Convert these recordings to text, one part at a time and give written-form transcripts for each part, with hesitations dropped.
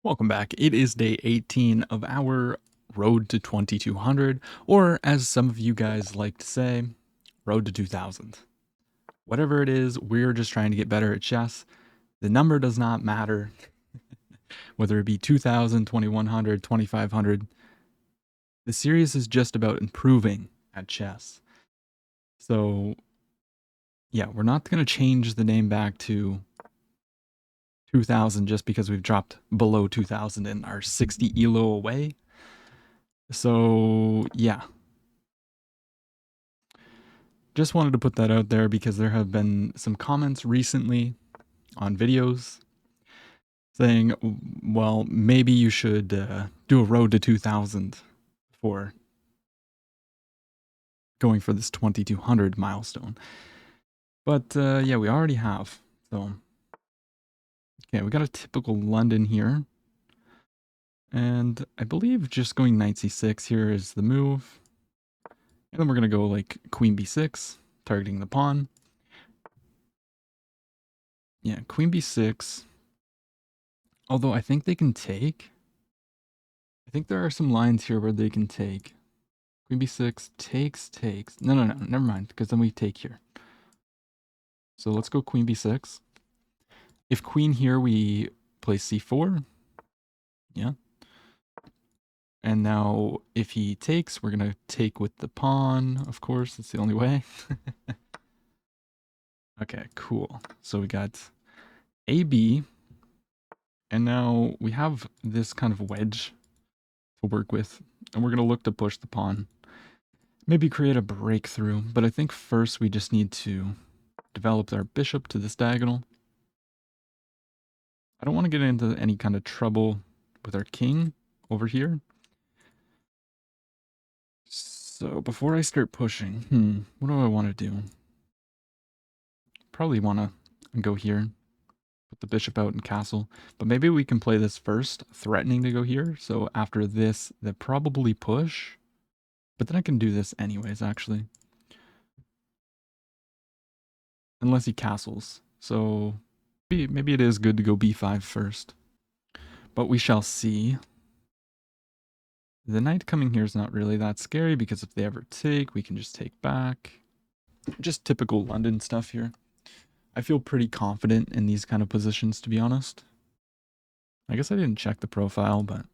Welcome back. It is day 18 of our road to 2200, or as some of you guys like to say, road to 2000. Whatever it is, we're just trying to get better at chess. The number does not matter, whether it be 2000, 2100, 2500. The series is just about improving at chess. So, yeah, we're not going to change the name back to 2000 just because we've dropped below 2000 and are 60 elo away. So, yeah. Just wanted to put that out there because there have been some comments recently on videos saying, well, maybe you should do a road to 2000 for going for this 2200 milestone. But yeah, we already have. So, okay, we got a typical London here. And I believe just going knight c6 here is the move. And then we're going to go like queen b6, targeting the pawn. Yeah, queen b6. Although I think they can take. I think there are some lines here where they can take. Queen b6, takes. No, never mind, because then we take here. So let's go queen b6. If queen here, we play c4. Yeah. And now if he takes, we're going to take with the pawn, of course. That's the only way. Okay, cool. So we got AB. And now we have this kind of wedge to work with. And we're going to look to push the pawn. Maybe create a breakthrough. But I think first we just need to develop our bishop to this diagonal. I don't want to get into any kind of trouble with our king over here. So before I start pushing, what do I want to do? Probably want to go here, put the bishop out and castle. But maybe we can play this first, threatening to go here. So after this, they probably push. But then I can do this anyways, actually. Unless he castles. So maybe it is good to go b5 first. But we shall see. The knight coming here is not really that scary because if they ever take, we can just take back. Just typical London stuff here. I feel pretty confident in these kind of positions, to be honest. I guess I didn't check the profile, but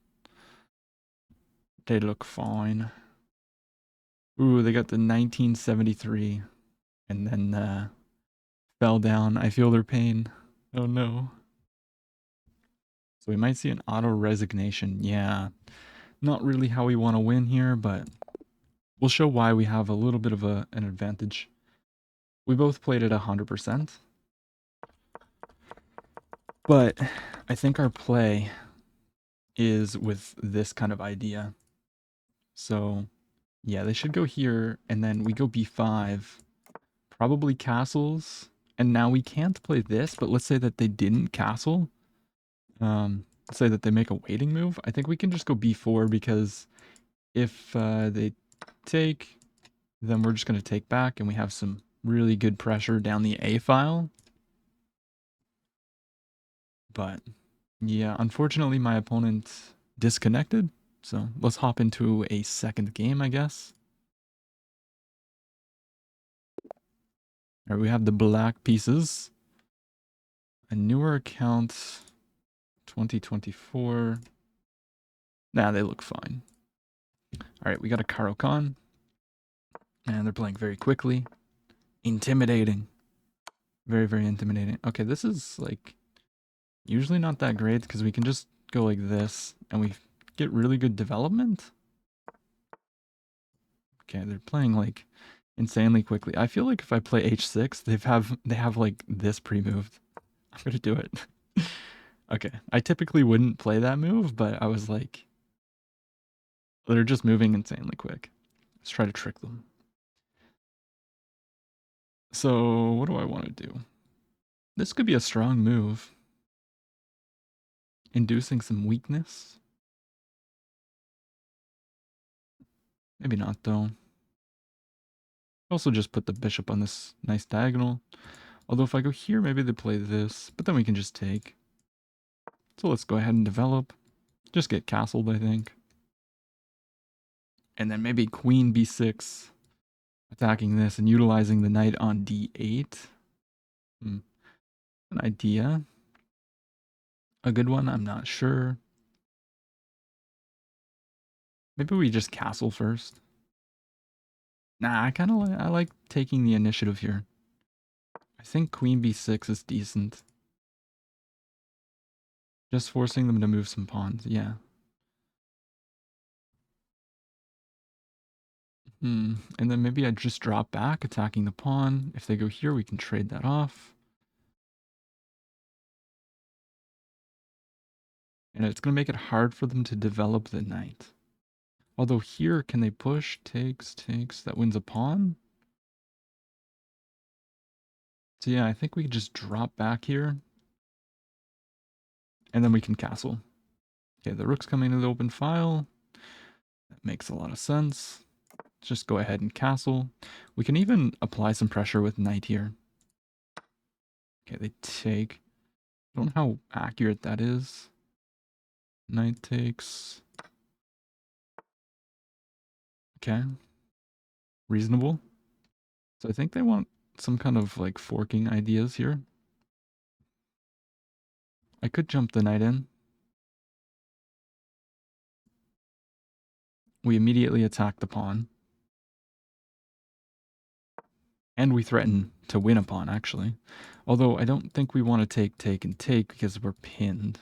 they look fine. Ooh, they got the 1973 and then fell down. I feel their pain. Oh no. So we might see an auto resignation. Yeah, not really how we want to win here, but we'll show why we have a little bit of an advantage. We both played at 100%. But I think our play is with this kind of idea. So yeah, they should go here, and then we go b5, probably castles, and now we can't play this, but let's say that they didn't castle. Let's say that they make a waiting move. I think we can just go b4 because if they take, then we're just going to take back, and we have some really good pressure down the A file. But yeah, unfortunately my opponent disconnected. So let's hop into a second game, I guess. All right, we have the black pieces. A newer account, 2024. Nah, they look fine. All right, we got a Caro-Kann. And they're playing very quickly. Intimidating. Very, very intimidating. Okay, this is like usually not that great because we can just go like this and we get really good development. Okay, they're playing like insanely quickly. I feel like if I play h6, they have like this pre-moved. I'm gonna do it. Okay, I typically wouldn't play that move, but I was like, they're just moving insanely quick. Let's try to trick them. So what do I want to do? This could be a strong move. Inducing some weakness. Maybe not though. Also just put the bishop on this nice diagonal. Although if I go here, maybe they play this, but then we can just take. So let's go ahead and develop. Just get castled, I think. And then maybe queen b6, attacking this and utilizing the knight on d8. An idea. A good one, I'm not sure. Maybe we just castle first. Nah, I like taking the initiative here. I think queen b6 is decent. Just forcing them to move some pawns, yeah. And then maybe I just drop back, attacking the pawn. If they go here, we can trade that off. And it's going to make it hard for them to develop the knight. Although here, can they push? Takes. That wins a pawn. So yeah, I think we just drop back here. And then we can castle. Okay, the rook's coming to the open file. That makes a lot of sense. Let's just go ahead and castle. We can even apply some pressure with knight here. Okay, they take. I don't know how accurate that is. Knight takes. Okay. Reasonable. So I think they want some kind of like forking ideas here. I could jump the knight in. We immediately attack the pawn. And we threaten to win a pawn, actually. Although I don't think we want to take, and take because we're pinned.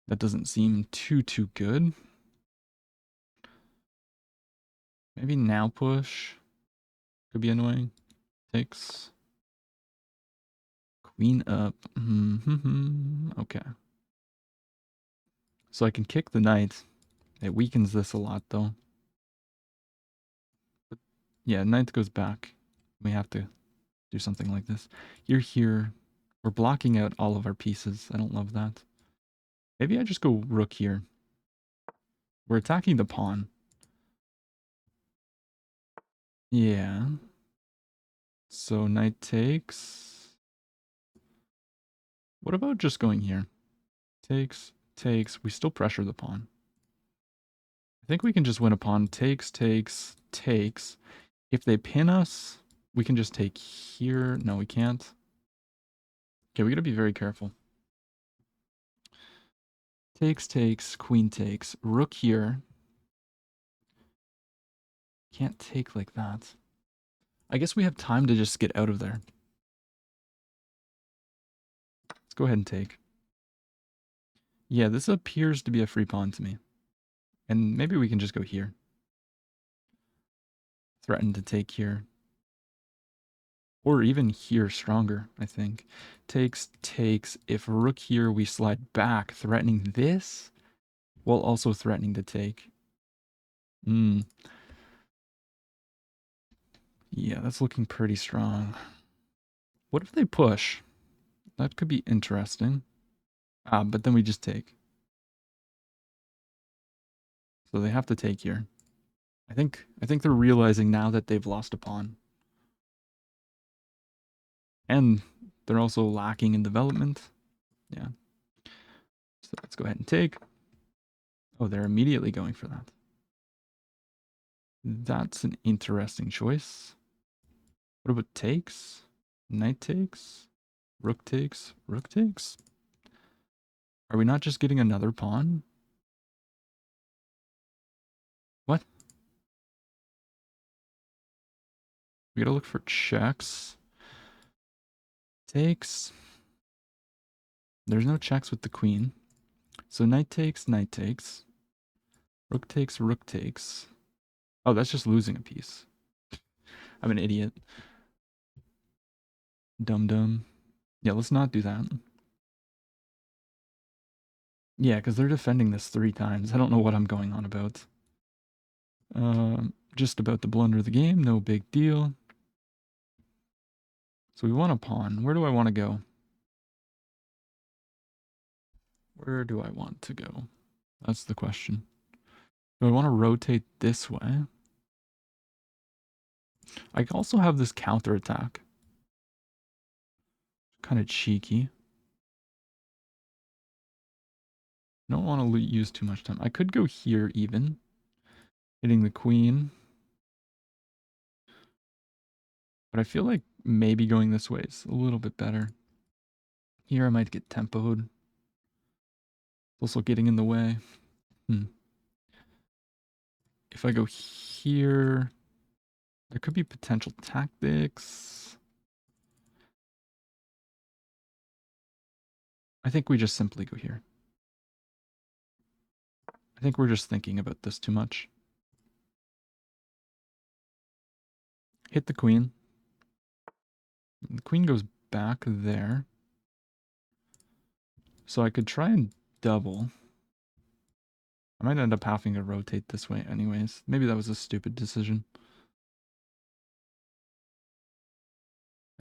That doesn't seem too good. Maybe now push. Could be annoying. Takes. Queen up. Okay. So I can kick the knight. It weakens this a lot, though. But yeah, knight goes back. We have to do something like this. You're here. We're blocking out all of our pieces. I don't love that. Maybe I just go rook here. We're attacking the pawn. Yeah. So knight takes. What about just going here? Takes. We still pressure the pawn. I think we can just win a pawn. Takes. If they pin us, we can just take here. No, we can't. Okay, we gotta be very careful. Takes, queen takes. Rook here. Can't take like that. I guess we have time to just get out of there. Let's go ahead and take. Yeah, this appears to be a free pawn to me. And maybe we can just go here. Threaten to take here. Or even here stronger, I think. Takes. If rook here, we slide back, threatening this, while also threatening to take. Yeah, that's looking pretty strong. What if they push? That could be interesting. But then we just take. So they have to take here. I think they're realizing now that they've lost a pawn. And they're also lacking in development. Yeah. So let's go ahead and take. Oh, they're immediately going for that. That's an interesting choice. What about takes? Knight takes? Rook takes? Rook takes? Are we not just getting another pawn? What? We gotta look for checks. Takes. There's no checks with the queen. So knight takes. Rook takes. Oh, that's just losing a piece. I'm an idiot. Dum. Yeah, let's not do that. Yeah, because they're defending this 3 times. I don't know what I'm going on about. Just about to blunder the game. No big deal. So we want a pawn. Where do I want to go? Where do I want to go? That's the question. Do I want to rotate this way? I also have this counterattack. Kind of cheeky. I don't want to use too much time. I could go here even, hitting the queen. But I feel like maybe going this way is a little bit better. Here I might get tempoed. Also getting in the way. If I go here, there could be potential tactics. I think we just simply go here. I think we're just thinking about this too much. Hit the queen. The queen goes back there. So I could try and double. I might end up having to rotate this way anyways. Maybe that was a stupid decision.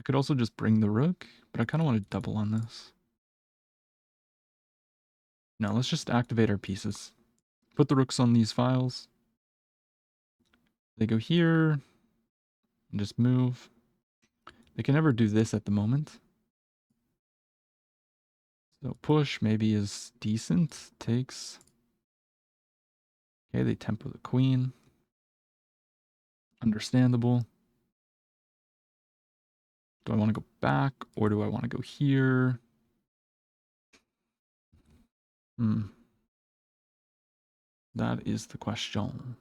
I could also just bring the rook, but I kind of want to double on this. No, let's just activate our pieces. Put the rooks on these files. They go here. And just move. They can never do this at the moment. So push maybe is decent. Takes. Okay, they tempo the queen. Understandable. Do I want to go back or do I want to go here? That is the question.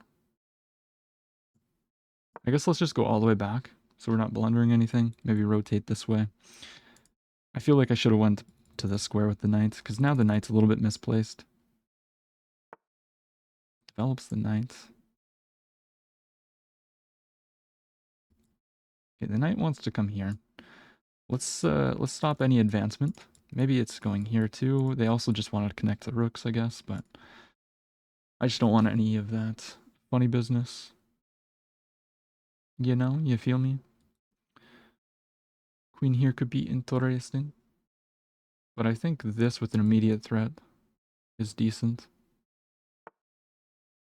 I guess let's just go all the way back so we're not blundering anything. Maybe rotate this way. I feel like I should have went to the square with the knight because now the knight's a little bit misplaced. Develops the knight. Okay, the knight wants to come here. Let's stop any advancement. Maybe it's going here too. They also just wanted to connect the rooks, I guess, but I just don't want any of that funny business. You know, you feel me? Queen here could be interesting. But I think this with an immediate threat is decent.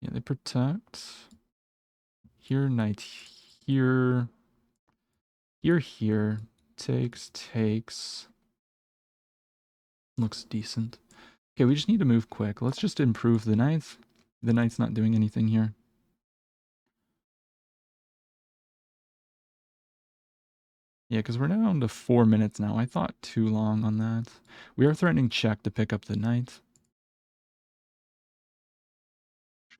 Yeah, they protect. Here, knight here. Here. Takes. Looks decent. Okay, we just need to move quick. Let's just improve the knight. The knight's not doing anything here. Yeah, because we're down to 4 minutes now. I thought too long on that. We are threatening check to pick up the knight.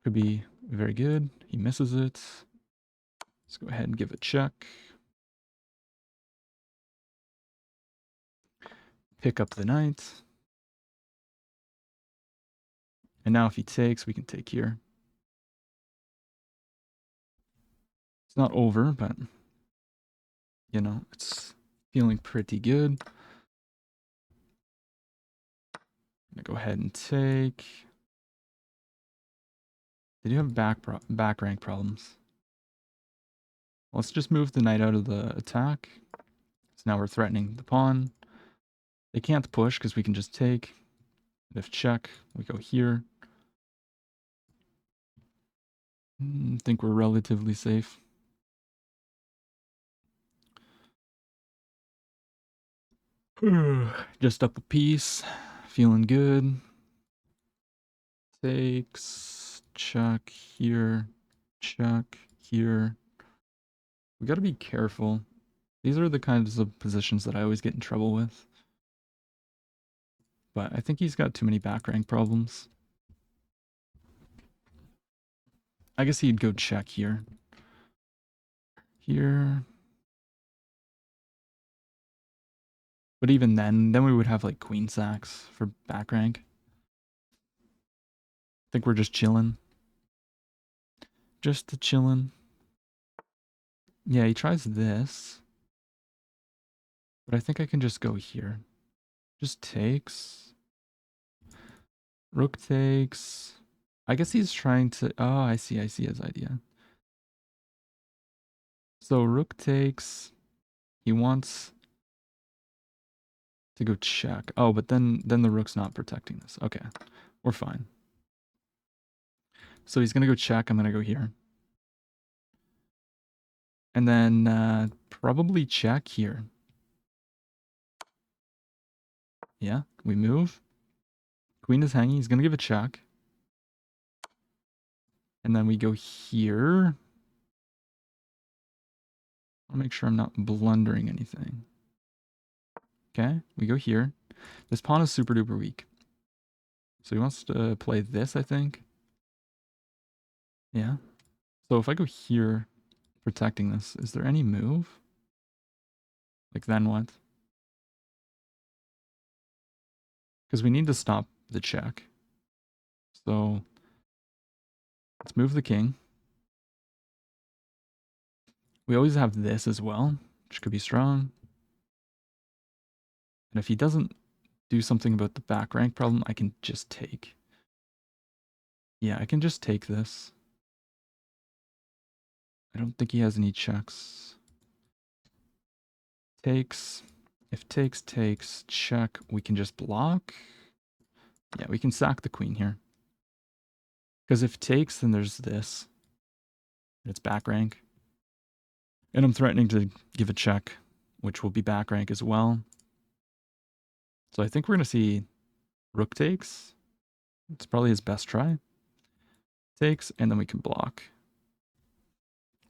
Could be very good. He misses it. Let's go ahead and give a check. Pick up the knight. And now if he takes, we can take here. It's not over, but, you know, it's feeling pretty good. I'm going to go ahead and take. They do have back rank problems. Let's just move the knight out of the attack. So now we're threatening the pawn. They can't push because we can just take. If check, we go here. I think we're relatively safe. Just up a piece. Feeling good. Takes. Check here. Check here. We gotta be careful. These are the kinds of positions that I always get in trouble with. But I think he's got too many back rank problems. I guess he'd go check here. Here. But even then we would have like queen sacks for back rank. I think we're just chilling. Just chilling. Yeah, he tries this. But I think I can just go here. Just takes. Rook takes. I guess he's trying to... Oh, I see his idea. So rook takes. He wants to go check. Oh, but then the rook's not protecting this. Okay, we're fine. So he's going to go check. I'm going to go here. And then probably check here. Yeah, we move. Queen is hanging. He's going to give a check. And then we go here. I'll make sure I'm not blundering anything. Okay, we go here. This pawn is super duper weak. So he wants to play this, I think. Yeah. So if I go here, protecting this, is there any move? Like then what? Because we need to stop the check. So let's move the king. We always have this as well, which could be strong. And if he doesn't do something about the back rank problem, I can just take. Yeah, I can just take this. I don't think he has any checks. Takes. If takes, check. We can just block. Yeah, we can sack the queen here. Because if takes, then there's this. It's back rank. And I'm threatening to give a check, which will be back rank as well. So I think we're going to see rook takes. It's probably his best try. Takes, and then we can block.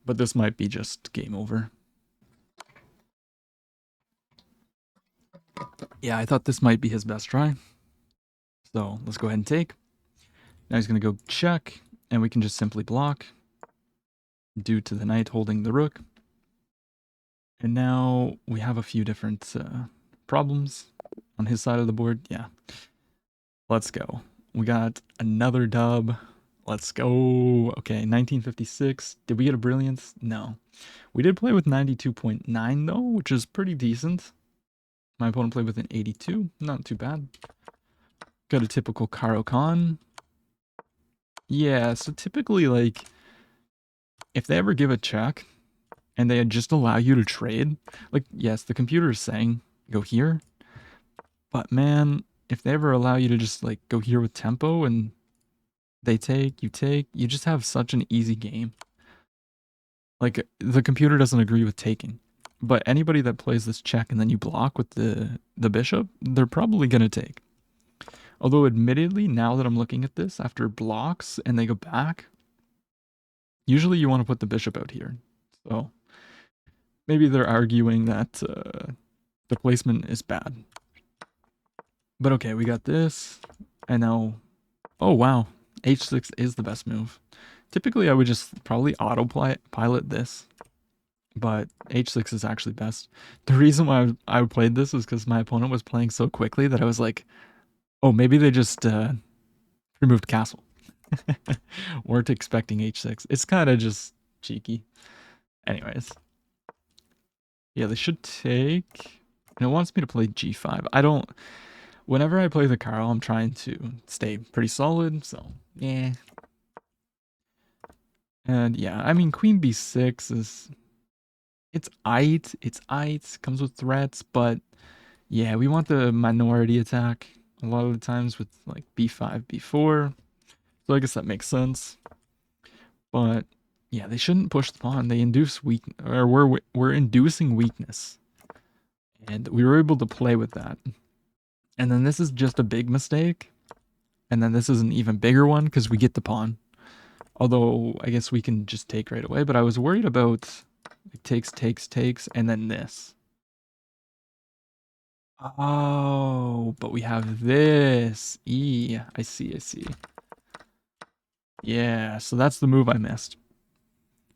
But this might be just game over. Yeah, I thought this might be his best try. So let's go ahead and take. Now he's going to go check, and we can just simply block due to the knight holding the rook. And now we have a few different problems on his side of the board. Yeah. Let's go. We got another dub. Let's go. Okay, 1956. Did we get a brilliance? No. We did play with 92.9 though, which is pretty decent. My opponent played with an 82. Not too bad. Got a typical Caro-Kann. Yeah, so typically, like, if they ever give a check and they just allow you to trade, like, yes, the computer is saying go here, but man, if they ever allow you to just, like, go here with tempo and they take, you just have such an easy game. Like, the computer doesn't agree with taking. But anybody that plays this check and then you block with the bishop, they're probably going to take. Although, admittedly, now that I'm looking at this, after blocks and they go back, usually you want to put the bishop out here. So, maybe they're arguing that the placement is bad. But okay, we got this. And now, oh wow, h6 is the best move. Typically, I would just probably autopilot this. But h6 is actually best. The reason why I played this is because my opponent was playing so quickly that I was like, oh, maybe they just removed castle. Weren't expecting h6. It's kind of just cheeky. Anyways. Yeah, they should take... And it wants me to play g5. I don't... Whenever I play the Caro, I'm trying to stay pretty solid, so yeah. And yeah, I mean, queen b6 is... It's aight, comes with threats, but yeah, we want the minority attack a lot of the times with like b5, b4. So I guess that makes sense. But yeah, they shouldn't push the pawn. They induce weak, or we're inducing weakness. And we were able to play with that. And then this is just a big mistake. And then this is an even bigger one because we get the pawn. Although I guess we can just take right away, but I was worried about like, takes, and then this. Oh, but we have this. I see. Yeah, so that's the move I missed.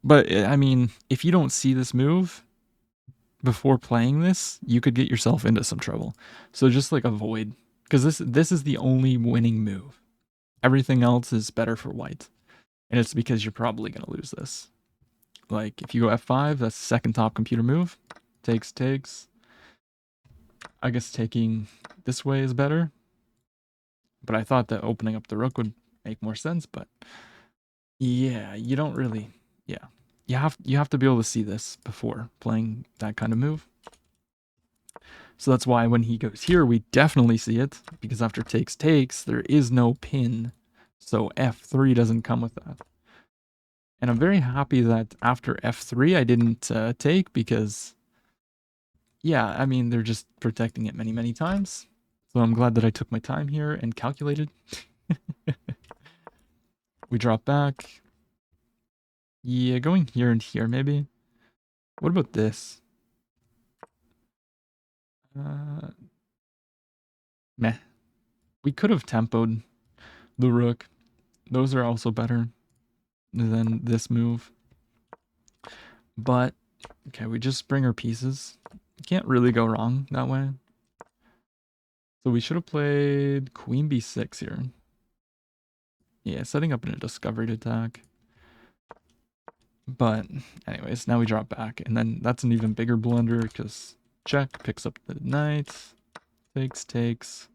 But, I mean, if you don't see this move before playing this, you could get yourself into some trouble. So just, like, avoid. Because this is the only winning move. Everything else is better for white. And it's because you're probably going to lose this. Like, if you go f5, that's the second top computer move. Takes. I guess taking this way is better. But I thought that opening up the rook would make more sense, but yeah, you don't really, yeah. You have to be able to see this before playing that kind of move. So that's why when he goes here, we definitely see it, because after takes, there is no pin. So f3 doesn't come with that. And I'm very happy that after f3 I didn't take, because yeah, I mean, they're just protecting it many times. So I'm glad that I took my time here and calculated. We drop back. Yeah, going here and here maybe. What about this? Meh. We could have tempoed the rook. Those are also better than this move. But, okay, we just bring our pieces. Can't really go wrong that way. So we should have played queen b6 here. Yeah, setting up in a discovered attack. But anyways, now we drop back. And then that's an even bigger blunder because check, picks up the knight. Takes.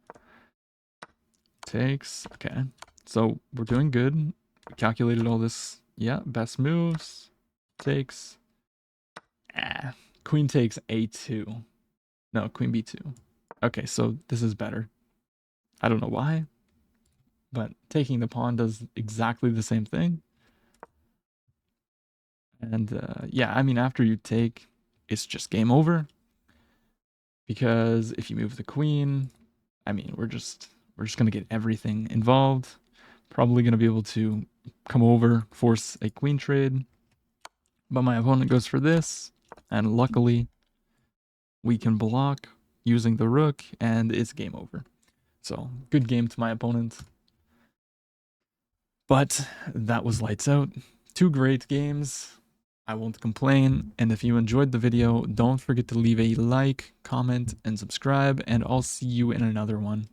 Okay. So we're doing good. We calculated all this. Yeah, best moves. Takes. Queen takes a2. No, queen b2. Okay, so this is better. I don't know why, but taking the pawn does exactly the same thing. And yeah, I mean, after you take, it's just game over. Because if you move the queen, I mean, we're just gonna get everything involved. Probably gonna be able to come over, force a queen trade. But my opponent goes for this, and luckily we can block using the rook, and it's game over. So good game to my opponent. But that was lights out. 2 great games. I won't complain. And if you enjoyed the video, don't forget to leave a like, comment, and subscribe, and I'll see you in another one.